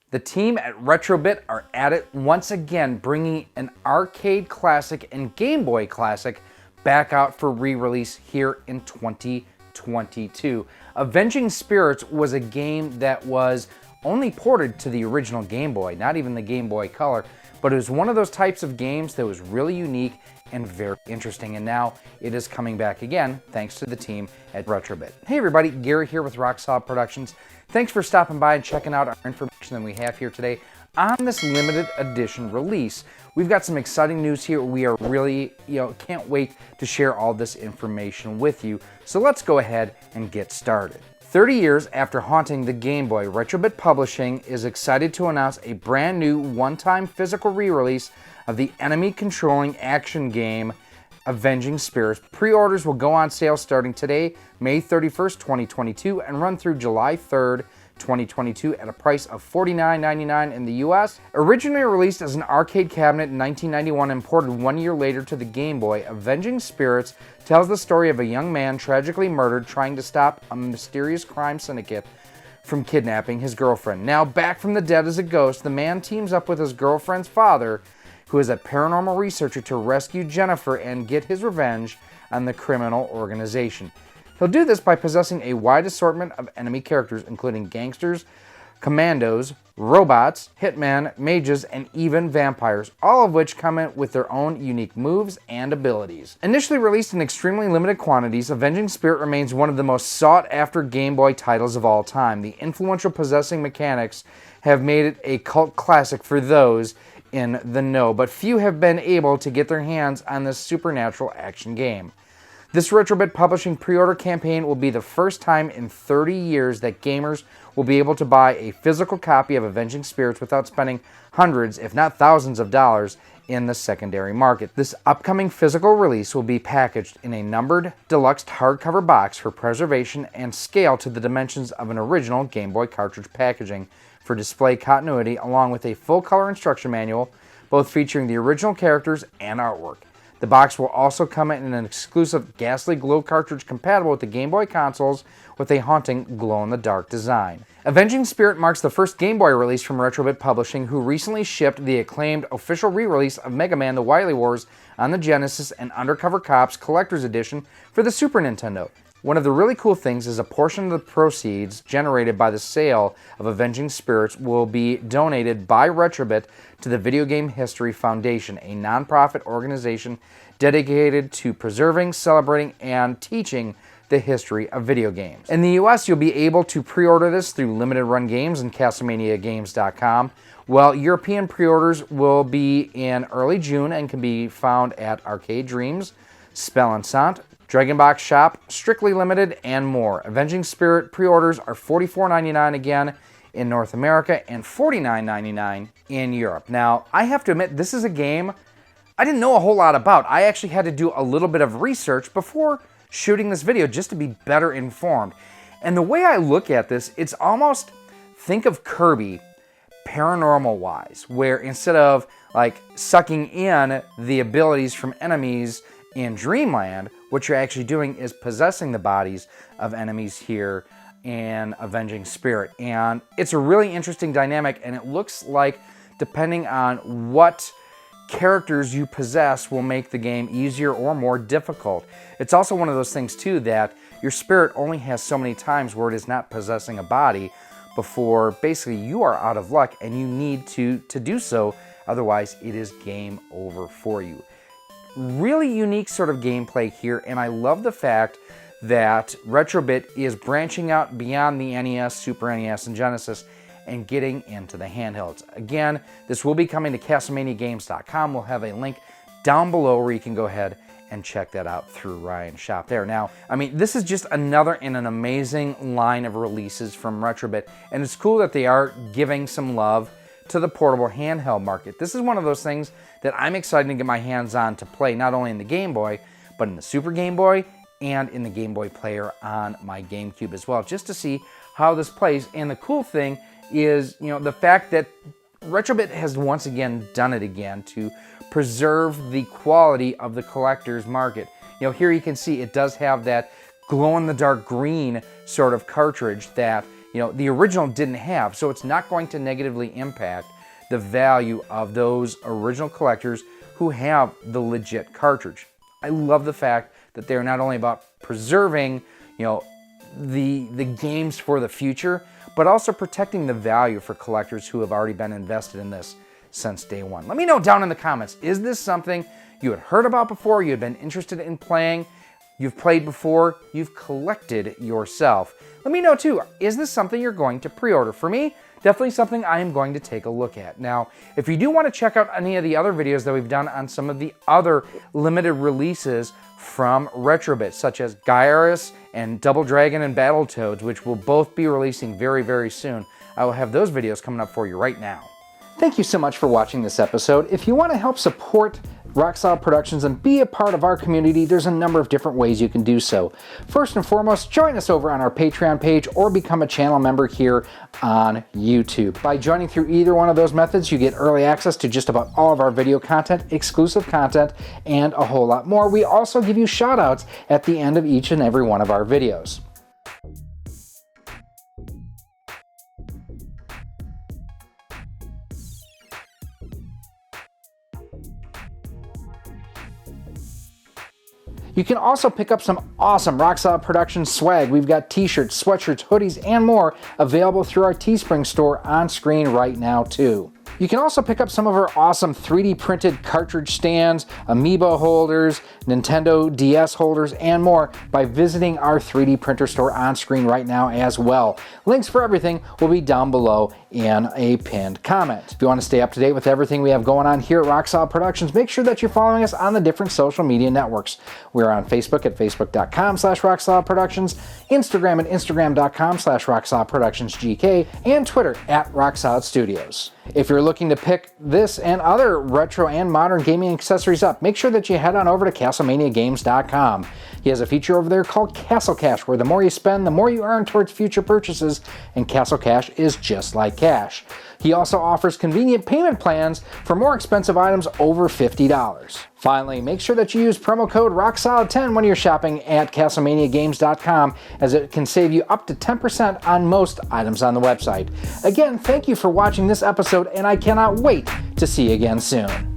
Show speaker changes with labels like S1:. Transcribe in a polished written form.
S1: The team at Retrobit are at it once again, bringing an arcade classic and Game Boy classic back out for re-release here in 2022. Avenging Spirits was a game that was only ported to the original Game Boy, not even the Game Boy Color, but it was one of those types of games that was really unique and very interesting, and now it is coming back again thanks to the team at Retrobit. Hey everybody, Gary here with Rock Solid Productions. Thanks for stopping by and checking out our information that we have here today on this limited edition release. We've got some exciting news here. We are really, can't wait to share all this information with you. So let's go ahead and get started. 30 years after haunting the Game Boy, Retrobit Publishing is excited to announce a brand new one-time physical re-release of the enemy-controlling action game Avenging Spirits. Pre-orders will go on sale starting today, May 31st, 2022, and run through July 3rd, 2022 at a price of $49.99 in the US. Originally released as an arcade cabinet in 1991 and ported 1 year later to the Game Boy, Avenging Spirits tells the story of a young man tragically murdered trying to stop a mysterious crime syndicate from kidnapping his girlfriend. Now back from the dead as a ghost, the man teams up with his girlfriend's father, who is a paranormal researcher, to rescue Jennifer and get his revenge on the criminal organization. He'll do this by possessing a wide assortment of enemy characters, including gangsters, commandos, robots, hitmen, mages, and even vampires, all of which come in with their own unique moves and abilities. Initially released in extremely limited quantities, Avenging Spirit remains one of the most sought-after Game Boy titles of all time. The influential possessing mechanics have made it a cult classic for those in the know, but few have been able to get their hands on this supernatural action game. This Retrobit Publishing pre-order campaign will be the first time in 30 years that gamers will be able to buy a physical copy of Avenging Spirits without spending hundreds, if not thousands of dollars in the secondary market. This upcoming physical release will be packaged in a numbered deluxe hardcover box for preservation and scale to the dimensions of an original Game Boy cartridge packaging for display continuity, along with a full-color instruction manual, both featuring the original characters and artwork. The box will also come in an exclusive ghastly glow cartridge compatible with the Game Boy consoles with a haunting glow-in-the-dark design. Avenging Spirit marks the first Game Boy release from Retrobit Publishing, who recently shipped the acclaimed official re-release of Mega Man: The Wily Wars on the Genesis and Undercover Cops Collector's Edition for the Super Nintendo. One of the really cool things is a portion of the proceeds generated by the sale of Avenging Spirits will be donated by Retrobit to the Video Game History Foundation, a nonprofit organization dedicated to preserving, celebrating, and teaching the history of video games. In the US, you'll be able to pre-order this through Limited Run Games and CastlemaniaGames.com, while European pre-orders will be in early June and can be found at Arcade Dreams, Spell and Sant, Dragon Box Shop, Strictly Limited, and more. Avenging Spirit pre-orders are $44.99 again in North America and $49.99 in Europe. Now, I have to admit, this is a game I didn't know a whole lot about. I actually had to do a little bit of research before shooting this video just to be better informed. And the way I look at this, it's almost, think of Kirby paranormal-wise, where instead of like sucking in the abilities from enemies in Dreamland, what you're actually doing is possessing the bodies of enemies here in Avenging Spirit. And it's a really interesting dynamic, and it looks like, depending on what characters you possess, will make the game easier or more difficult. It's also one of those things, too, that your spirit only has so many times where it is not possessing a body before basically you are out of luck and you need to do so, otherwise it is game over for you. Really unique sort of gameplay here, and I love the fact that Retrobit is branching out beyond the NES, Super NES, and Genesis and getting into the handhelds. Again, this will be coming to CastlemaniaGames.com. We'll have a link down below where you can go ahead and check that out through Ryan's shop there. Now, I mean, this is just another in an amazing line of releases from Retrobit, and it's cool that they are giving some love to the portable handheld market. This is one of those things that I'm excited to get my hands on to play, not only in the Game Boy, but in the Super Game Boy and in the Game Boy player on my GameCube as well, just to see how this plays. And the cool thing is, the fact that Retrobit has once again done it again to preserve the quality of the collector's market. Here you can see it does have that glow-in-the-dark green sort of cartridge that the original didn't have. So it's not going to negatively impact the value of those original collectors who have the legit cartridge. I love the fact that they're not only about preserving, the games for the future, but also protecting the value for collectors who have already been invested in this since day one. Let me know down in the comments, is this something you had heard about before, you had been interested in playing, you've played before, you've collected yourself? Let me know too, is this something you're going to pre-order? For me, definitely something I am going to take a look at. Now, if you do want to check out any of the other videos that we've done on some of the other limited releases from Retrobit, such as Gyarus and Double Dragon and Battletoads, which will both be releasing very, very soon, I will have those videos coming up for you right now. Thank you so much for watching this episode. If you want to help support Rock Solid Productions and be a part of our community, there's a number of different ways you can do so. First and foremost, join us over on our Patreon page or become a channel member here on YouTube. By joining through either one of those methods, you get early access to just about all of our video content, exclusive content, and a whole lot more. We also give you shout outs at the end of each and every one of our videos. You can also pick up some awesome Rock Solid Productions swag. We've got t-shirts, sweatshirts, hoodies, and more available through our Teespring store on screen right now too. You can also pick up some of our awesome 3D printed cartridge stands, amiibo holders, Nintendo DS holders, and more by visiting our 3D printer store on screen right now as well. Links for everything will be down below in a pinned comment. If you want to stay up to date with everything we have going on here at Rock Solid Productions, make sure that you're following us on the different social media networks. We're on Facebook at facebook.com/RockSolidProductions, Instagram at instagram.com/RockSolidProductionsGK, and Twitter at Rock Solid Studios. If you're looking to pick this and other retro and modern gaming accessories up, make sure that you head on over to CastlemaniaGames.com. He has a feature over there called Castle Cash, where the more you spend, the more you earn towards future purchases, and Castle Cash is just like cash. He also offers convenient payment plans for more expensive items over $50. Finally, make sure that you use promo code ROCKSOLID10 when you're shopping at CastlemaniaGames.com, as it can save you up to 10% on most items on the website. Again, thank you for watching this episode, and I cannot wait to see you again soon.